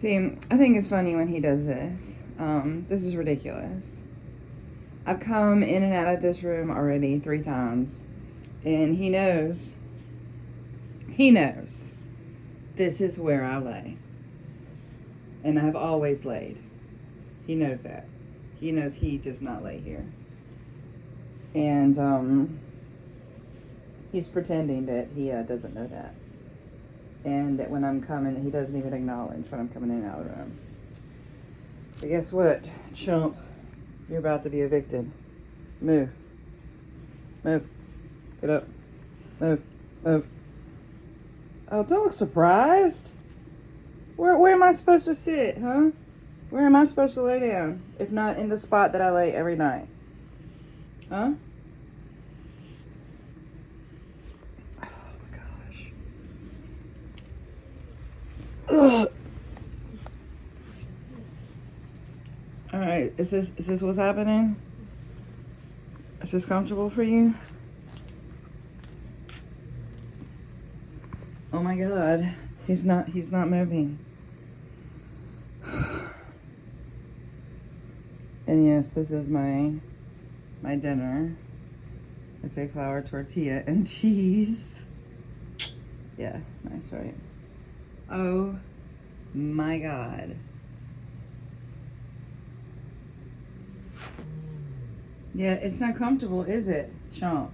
See, I think it's funny when he does this. This is ridiculous. I've come in and out of this room already 3 times. And he knows this is where I lay. And I've always laid. He knows that. He knows he does not lay here. And he's pretending that he doesn't know that. And that when I'm coming, he doesn't even acknowledge when I'm coming in and out of the room. But guess what, Chump? You're about to be evicted. Move. Move. Get up. Move. Move. Oh, don't look surprised. Where am I supposed to sit, huh? Where am I supposed to lay down? If not in the spot that I lay every night. Huh? Oh my gosh. Ugh. Alright, is this what's happening? Is this comfortable for you? Oh my god. He's not moving. And yes, this is my dinner. It's a flour tortilla and cheese. Yeah, nice, right? Oh my god. Yeah, it's not comfortable, is it, Chump?